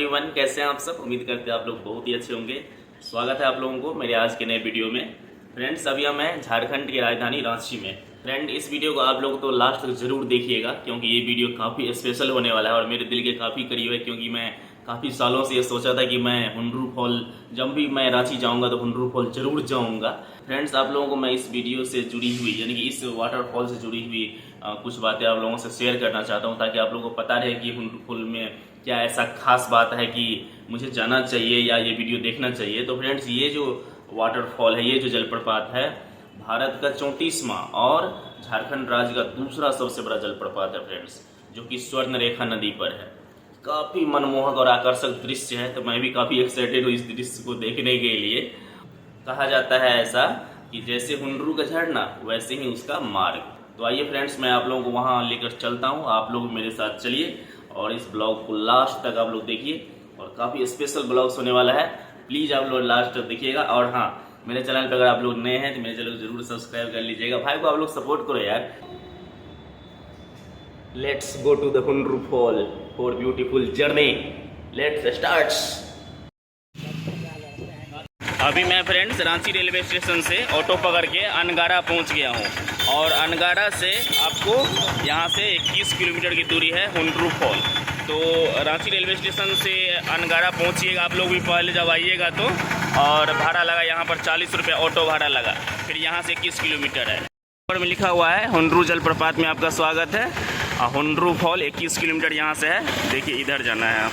Everyone, कैसे हैं आप सब। उम्मीद करते हैं आप लोग बहुत ही अच्छे होंगे। स्वागत है आप लोगों को मेरे आज के नए वीडियो में। फ्रेंड्स, अभी हम हैं झारखंड की राजधानी रांची में। फ्रेंड, इस वीडियो को आप लोग तो लास्ट तक जरूर देखिएगा, क्योंकि ये वीडियो काफ़ी स्पेशल होने वाला है और मेरे दिल के काफ़ी करीब है। क्योंकि मैं काफ़ी सालों से ये सोचा था कि मैं हुंडरू फॉल, जब भी मैं रांची जाऊंगा तो हुंडरू फॉल जरूर जाऊंगा। फ्रेंड्स, आप लोगों को मैं इस वीडियो से जुड़ी हुई, यानी कि इस वाटरफॉल से जुड़ी हुई कुछ बातें आप लोगों से शेयर करना चाहता हूं, ताकि आप लोगों को पता रहे कि हुंडरू फॉल में क्या ऐसा खास बात है कि मुझे जाना चाहिए या ये वीडियो देखना चाहिए। तो फ्रेंड्स, ये जो वाटरफॉल है, ये जो जलप्रपात है, भारत का 34वां और झारखंड राज्य का दूसरा सबसे बड़ा जलप्रपात है फ्रेंड्स, जो कि स्वर्ण रेखा नदी पर है। काफ़ी मनमोहक और आकर्षक दृश्य है, तो मैं भी काफ़ी एक्साइटेड हूँ इस दृश्य को देखने के लिए। कहा जाता है ऐसा कि जैसे हुंडरू का झरना वैसे ही उसका मार्ग। तो आइए फ्रेंड्स, मैं आप लोगों को वहाँ लेकर चलता हूँ, आप लोग मेरे साथ चलिए और इस ब्लॉग को लास्ट तक आप लोग देखिए। और काफ़ी स्पेशल ब्लॉग्स होने वाला है, प्लीज़ आप लोग लास्ट तक देखिएगा। और हाँ, मेरे चैनल पर अगर आप लोग नए हैं तो मेरे चैनल को जरूर सब्सक्राइब कर लीजिएगा। भाई को आप लोग सपोर्ट करो यार। Let's go to the Hundru fall for beautiful journey. Let's start. अभी मैं फ्रेंड्स रांची रेलवे स्टेशन से ऑटो पकड़ के अनगारा पहुंच गया हूं, और अनगारा से आपको यहां से 21 किलोमीटर की दूरी है हुंडरू फॉल। तो रांची रेलवे स्टेशन से अनगारा पहुंचिएगा आप लोग भी पहले जब आइएगा तो। और भाड़ा लगा यहाँ पर 40 रुपये ऑटो भाड़ा लगा, फिर यहाँ से 21 किलोमीटर है। ऊपर में लिखा हुआ है हुंडरू जलप्रपात में आपका स्वागत है। हुंडरू फॉल 21 किलोमीटर यहाँ से है। देखिए, इधर जाना है आप।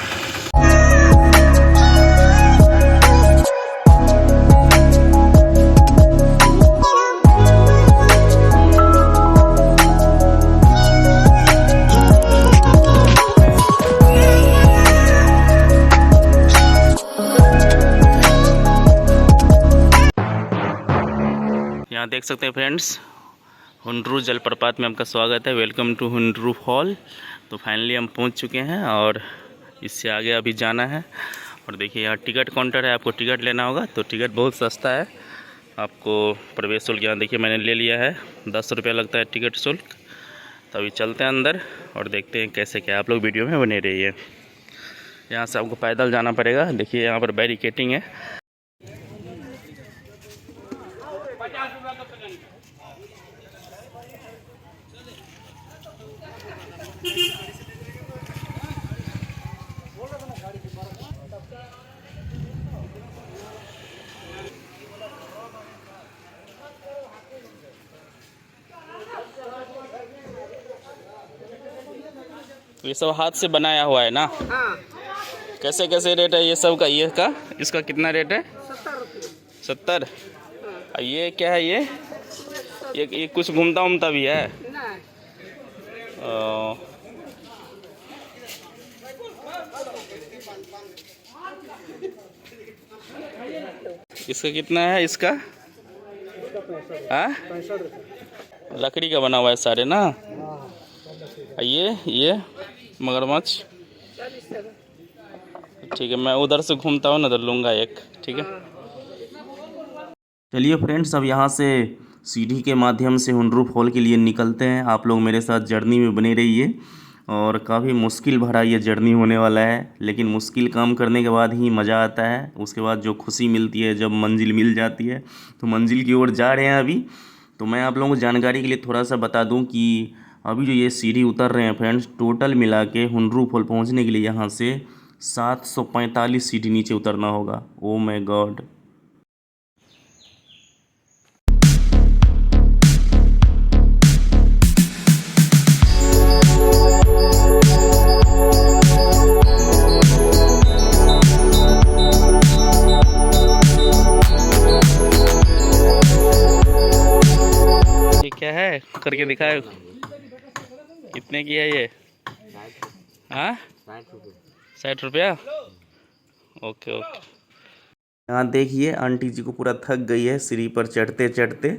यहाँ देख सकते हैं फ्रेंड्स, हुंडरू जलप्रपात में आपका स्वागत है। Welcome to Hundru fall. तो फाइनली हम पहुँच चुके हैं और इससे आगे अभी जाना है। और देखिए, यहाँ टिकट काउंटर है, आपको टिकट लेना होगा। तो टिकट बहुत सस्ता है, आपको प्रवेश शुल्क यहाँ देखिए मैंने ले लिया है, 10 रुपये लगता है टिकट शुल्क। तो अभी चलते हैं अंदर और देखते हैं कैसे क्या। आप लोग वीडियो में बने रहिए। यहाँ से आपको पैदल जाना पड़ेगा। देखिए, यहाँ पर बैरिकेटिंग है। ये सब हाथ से बनाया हुआ है ना? हाँ। कैसे कैसे रेट है ये सब का? ये का इसका कितना रेट है? 70 रुपये। 70। हाँ। ये क्या है? ये कुछ घूमता उमता भी है? इसका कितना है? इसका हाँ, लकड़ी का बना हुआ है सारे ना। ये मगरमच्छ, ठीक है। मैं उधर से घूमता हूँ ना तो लूँगा एक, ठीक है। चलिए फ्रेंड्स, अब यहाँ से सीढ़ी के माध्यम से हुंडरू फॉल के लिए निकलते हैं। आप लोग मेरे साथ जर्नी में बने रहिए। और काफ़ी मुश्किल भरा ये जर्नी होने वाला है, लेकिन मुश्किल काम करने के बाद ही मज़ा आता है। उसके बाद जो खुशी मिलती है जब मंजिल मिल जाती है। तो मंजिल की ओर जा रहे हैं अभी। तो मैं आप लोगों को जानकारी के लिए थोड़ा सा बता दूं कि अभी जो ये सीढ़ी उतर रहे हैं फ्रेंड्स, टोटल मिला के हुंडरू फॉल पहुँचने के लिए यहाँ से 745 सीढ़ी नीचे उतरना होगा। Oh my God. क्या है करके दिखाए? कितने की है ये? हाँ, 60 रुपया। Okay okay. यहाँ देखिए, आंटी जी को पूरा थक गई है सीढ़ी पर चढ़ते चढ़ते।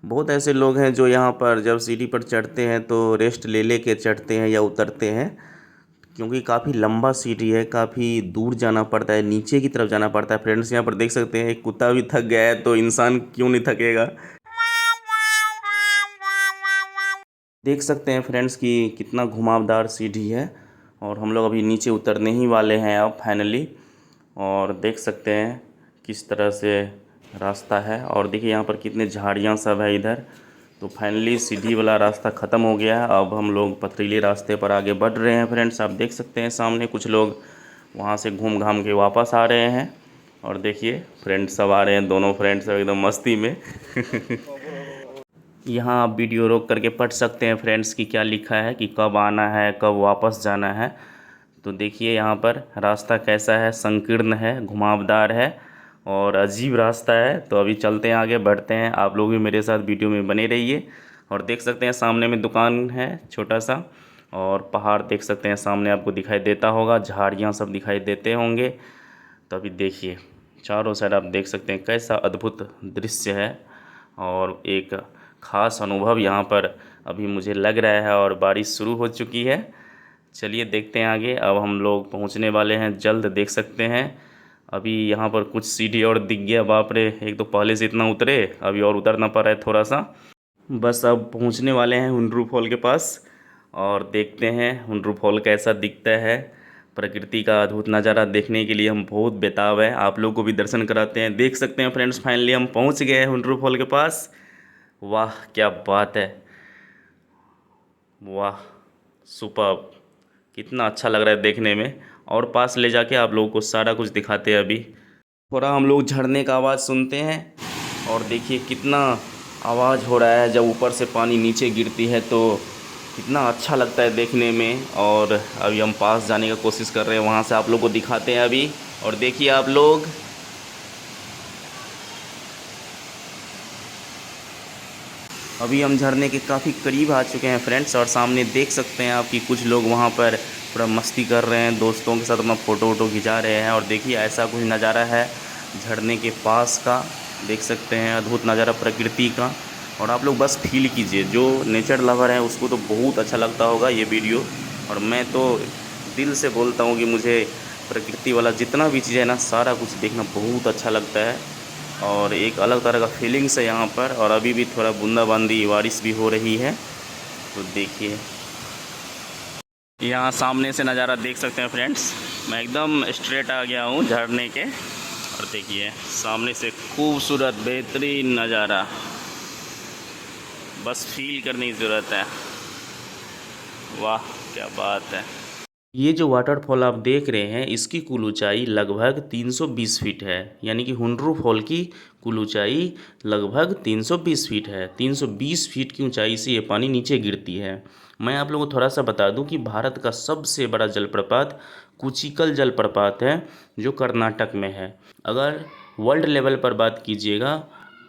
बहुत ऐसे लोग हैं जो यहाँ पर जब सीढ़ी पर चढ़ते हैं तो रेस्ट ले ले के चढ़ते हैं या उतरते हैं, क्योंकि काफ़ी लंबा सीढ़ी है, काफ़ी दूर जाना पड़ता है, नीचे की तरफ जाना पड़ता है। फ्रेंड्स, यहाँ पर देख सकते हैं एक कुत्ता भी थक गया है, तो इंसान क्यों नहीं थकेगा। देख सकते हैं फ्रेंड्स कि कितना घुमावदार सीढ़ी है। और हम लोग अभी नीचे उतरने ही वाले हैं अब फाइनली। और देख सकते हैं किस तरह से रास्ता है, और देखिए यहाँ पर कितने झाड़ियाँ सब है इधर। तो फाइनली सीढ़ी वाला रास्ता ख़त्म हो गया है, अब हम लोग पथरीले रास्ते पर आगे बढ़ रहे हैं। फ्रेंड्स आप देख सकते हैं सामने कुछ लोग वहाँ से घूम घाम के वापस आ रहे हैं। और देखिए फ्रेंड्स सब आ रहे हैं, दोनों फ्रेंड्स सब एकदम मस्ती में। यहाँ आप वीडियो रोक करके पढ़ सकते हैं फ्रेंड्स कि क्या लिखा है, कि कब आना है कब वापस जाना है। तो देखिए यहाँ पर रास्ता कैसा है, संकीर्ण है, घुमावदार है और अजीब रास्ता है। तो अभी चलते हैं आगे, बढ़ते हैं। आप लोग भी मेरे साथ वीडियो में बने रहिए। और देख सकते हैं सामने में दुकान है छोटा सा, और पहाड़ देख सकते हैं सामने आपको दिखाई देता होगा, झाड़ियाँ सब दिखाई देते होंगे। तो अभी देखिए चारों साइड आप देख सकते हैं कैसा अद्भुत दृश्य है, और एक ख़ास अनुभव यहाँ पर अभी मुझे लग रहा है। और बारिश शुरू हो चुकी है। चलिए देखते हैं आगे। अब हम लोग पहुँचने वाले हैं जल्द, देख सकते हैं। अभी यहाँ पर कुछ सीढ़ी और दिख गया, बाप रे, एक तो पहले से इतना उतरे, अभी और उतरना पड़ रहा है थोड़ा सा। बस अब पहुँचने वाले हैं हुंड्रू फॉल के पास, और देखते हैं हुंड्रू फॉल कैसा दिखता है। प्रकृति का अद्भुत नज़ारा देखने के लिए हम बहुत बेताब हैं, आप लोग को भी दर्शन कराते हैं। देख सकते हैं फ्रेंड्स फाइनली हम पहुँच गए हैं हुंड्रू फॉल के पास। वाह क्या बात है, वाह सुपर्ब, कितना अच्छा लग रहा है देखने में। और पास ले जाके आप लोगों को सारा कुछ दिखाते हैं। अभी थोड़ा हम लोग झरने का आवाज़ सुनते हैं, और देखिए कितना आवाज़ हो रहा है जब ऊपर से पानी नीचे गिरती है, तो कितना अच्छा लगता है देखने में। और अभी हम पास जाने का कोशिश कर रहे हैं, वहाँ से आप लोग को दिखाते हैं अभी। और देखिए आप लोग, अभी हम झरने के काफ़ी करीब आ चुके हैं फ्रेंड्स, और सामने देख सकते हैं आप कि कुछ लोग वहाँ पर पूरा मस्ती कर रहे हैं, दोस्तों के साथ अपना फ़ोटो वोटो खिंचा रहे हैं। और देखिए ऐसा कुछ नज़ारा है झरने के पास का, देख सकते हैं अद्भुत नज़ारा प्रकृति का। और आप लोग बस फील कीजिए, जो नेचर लवर है उसको तो बहुत अच्छा लगता होगा ये वीडियो। और मैं तो दिल से बोलता हूँ कि मुझे प्रकृति वाला जितना भी चीज़ है ना, सारा कुछ देखना बहुत अच्छा लगता है, और एक अलग तरह का फीलिंग्स है यहाँ पर। और अभी भी थोड़ा बूंदाबांदी बारिश भी हो रही है। तो देखिए यहाँ सामने से नज़ारा देख सकते हैं फ्रेंड्स, मैं एकदम स्ट्रेट आ गया हूँ झरने के, और देखिए सामने से खूबसूरत बेहतरीन नज़ारा, बस फील करने की ज़रूरत है। वाह क्या बात है। ये जो वाटरफॉल आप देख रहे हैं इसकी कुल ऊंचाई लगभग 320 फीट है, यानी कि हुंड्रू फॉल की कुल ऊंचाई लगभग 320 फीट है। 320 फीट की ऊंचाई से ये पानी नीचे गिरती है। मैं आप लोगों को थोड़ा सा बता दूं कि भारत का सबसे बड़ा जलप्रपात कुचिकल जलप्रपात है, जो कर्नाटक में है। अगर वर्ल्ड लेवल पर बात कीजिएगा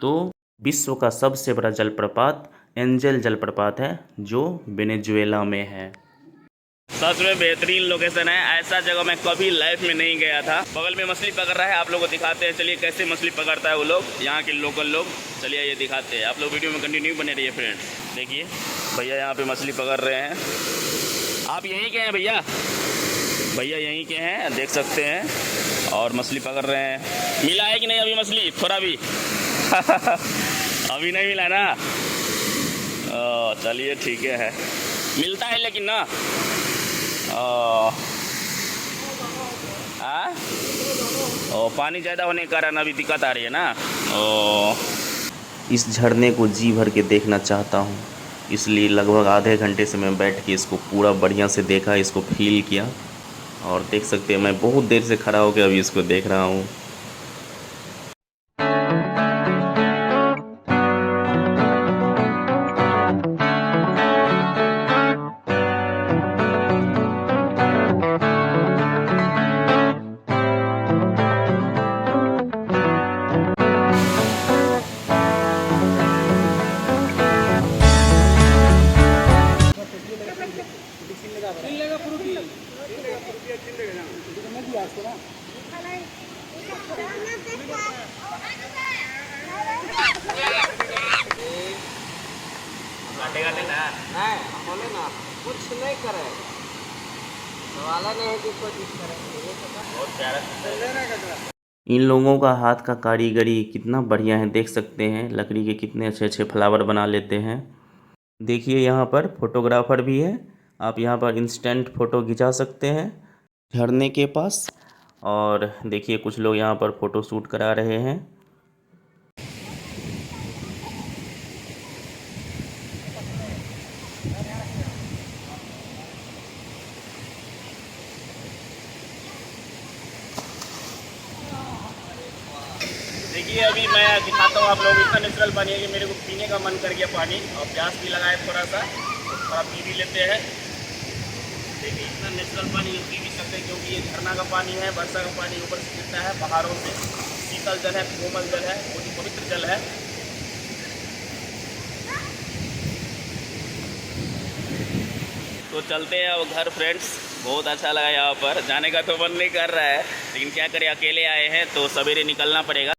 तो विश्व का सबसे बड़ा जलप्रपात एंजल जलप्रपात है, जो वेनेजुएला में है। सच में बेहतरीन लोकेशन है, ऐसा जगह मैं कभी लाइफ में नहीं गया था। बगल में मछली पकड़ रहा है, आप लोगों को दिखाते हैं। चलिए कैसे मछली पकड़ता है वो लोग, यहाँ के लोकल लोग। चलिए ये दिखाते हैं, आप लोग वीडियो में कंटिन्यू बने रहिए फ्रेंड्स। देखिए भैया यहाँ पे मछली पकड़ रहे हैं। आप यहीं के हैं भैया? भैया यहीं के हैं, देख सकते हैं, और मछली पकड़ रहे हैं। मिला है कि नहीं अभी मछली? थोड़ा भी अभी नहीं मिला ना? चलिए ठीक है, मिलता है लेकिन ना। पानी ज़्यादा होने के कारण अभी दिक्कत आ रही है ना। इस झरने को जी भर के देखना चाहता हूँ, इसलिए लगभग आधे घंटे से मैं बैठ के इसको पूरा बढ़िया से देखा, इसको फील किया। और देख सकते हैं मैं बहुत देर से खड़ा होकर अभी इसको देख रहा हूँ। बोले ना कुछ नहीं करे, वाला नहीं है कि कोशिश करें। इन लोगों का हाथ का कारीगरी कितना बढ़िया है, देख सकते हैं लकड़ी के कितने अच्छे अच्छे फ्लावर बना लेते हैं। देखिए यहाँ पर फोटोग्राफर भी है, आप यहाँ पर इंस्टेंट फ़ोटो खिंचा सकते हैं झरने के पास। और देखिए कुछ लोग यहाँ पर फ़ोटो शूट करा रहे हैं। देखिए अभी मैं दिखाता हूँ आप लोग, इतना नेचुरल पानी है कि मेरे को पीने का मन कर गया पानी, और प्यास भी लगा है थोड़ा सा, थोड़ा पी भी लेते हैं। देखिए इतना नेचुरल पानी पी भी सकते हैं, क्योंकि ये झरना का पानी है, वर्षा का पानी ऊपर से गिरता है पहाड़ों से, शीतल जल है, कोमल जल है, बहुत ही पवित्र जल है। तो चलते हैं अब घर फ्रेंड्स। बहुत अच्छा लगा यहाँ पर, जाने का तो मन नहीं कर रहा है, लेकिन क्या करें अकेले आए हैं तो सवेरे निकलना पड़ेगा।